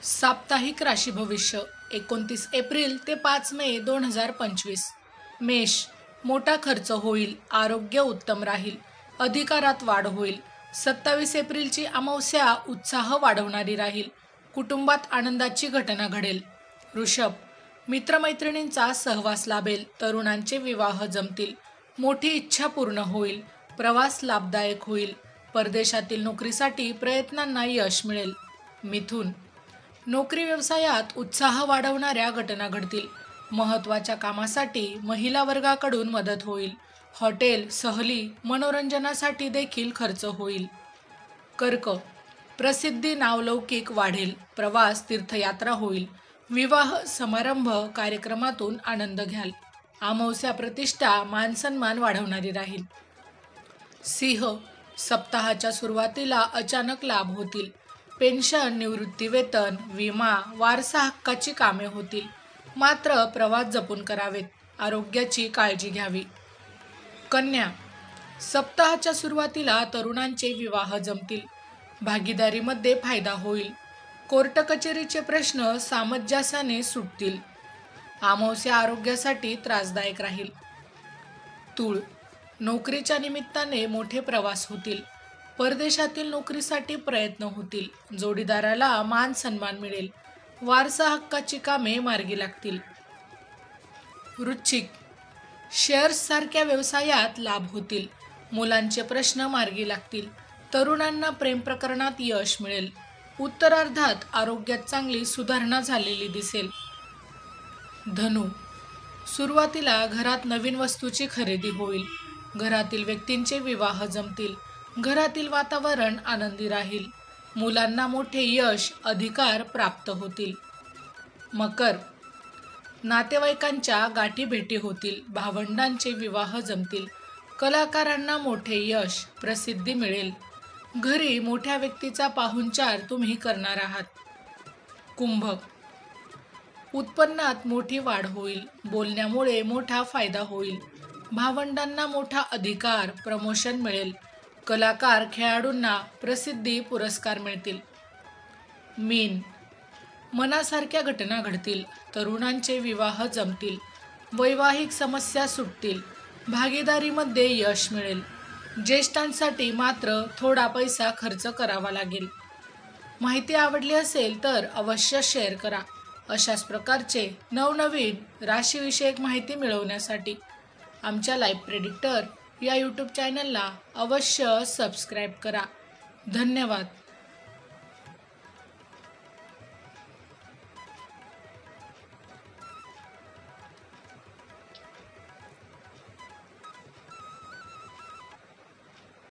साप्ताहिक राशी भविष्य 29 एप्रिल ते 5 मे 2025। मेष, मोठा खर्च होईल, आरोग्य उत्तम राहील, अधिकारात वाढ होईल। 27 एप्रिलची अमावस्या उत्साह वाढवणारी राहील, कुटुंबात आनंदाची घटना घडेल। वृषभ, मित्रमैत्रिणींचा सहवास लाभेल, तरुणांचे विवाह जमतील, मोठी इच्छा पूर्ण होईल, प्रवास लाभदायक होईल, परदेशातील नोकरीसाठी प्रयत्नांना यश मिळेल। मिथुन, नोकरी व्यवसायात उत्साह वाढवणाऱ्या घटना घडतील, महत्त्वाच्या कामासाठी महिला वर्गाकडून मदत होईल, हॉटेल, सहली, मनोरंजनासाठी देखील खर्च होईल। कर्क, प्रसिद्धी नावलौकिक वाढेल, प्रवास तीर्थयात्रा होईल, विवाह समारंभ कार्यक्रमातून आनंद घ्याल, अमावस्या प्रतिष्ठा मानसन्मान वाढवणारी राहील। सिंह, सप्ताहाच्या सुरुवातीला अचानक लाभ होतील, पेन्शन, निवृत्तीवेतन, विमा, वारसा हक्काची कामे होतील, मात्र प्रवास जपून करावेत, आरोग्याची काळजी घ्यावी। कन्या, सप्ताहाच्या सुरुवातीला तरुणांचे विवाह जमतील, भागीदारीमध्ये फायदा होईल, कोर्ट कचेरीचे प्रश्न सामंजस्याने सुटतील, अमावस्या आरोग्यासाठी त्रासदायक राहील। तूळ, नोकरीच्या निमित्ताने मोठे प्रवास होतील, परदेशातील नोकरीसाठी प्रयत्न होतील, जोडीदाराला मान सन्मान मिळेल, वारसा हक्काची कामे मार्गी लागतील। वृश्चिक, शेअर्स सारख्या व्यवसायात लाभ होतील, मुलांचे प्रश्न मार्गी लागतील, तरुणांना प्रेम प्रकरणात यश मिळेल, उत्तरार्धात आरोग्यात चांगली सुधारणा झालेली दिसेल। धनु, सुरुवातीला घरात नवीन वस्तूची खरेदी होईल, घरातील व्यक्तींचे विवाह जमतील, घरातील वातावरण आनंदी राहील, मुलांना मोठे यश अधिकार प्राप्त होतील। मकर, नातेवाईकांच्या गाठीभेटी होतील, भावंडांचे विवाह जमतील, कलाकारांना मोठे यश प्रसिद्धी मिळेल, घरी मोठ्या व्यक्तीचा पाहुणचार तुम्ही करणार आहात। कुंभ, उत्पन्नात मोठी वाढ होईल, बोलण्यामुळे मोठा फायदा होईल, भावंडांना मोठा अधिकार प्रमोशन मिळेल, कलाकार खेळाडूंना प्रसिद्धी पुरस्कार मिळतील। मीन, मनासारख्या घटना घडतील, तरुणांचे विवाह जमतील, वैवाहिक समस्या सुटतील, भागीदारीमध्ये यश मिळेल, ज्येष्ठांसाठी मात्र थोडा पैसा खर्च करावा लागेल। माहिती आवडली असेल तर अवश्य शेअर करा। अशाच प्रकारचे नवनवीन राशीविषयक माहिती मिळवण्यासाठी आमच्या लाईव्ह प्रेडिक्टर या यूट्यूब चॅनलला अवश्य सबस्क्राईब करा। धन्यवाद।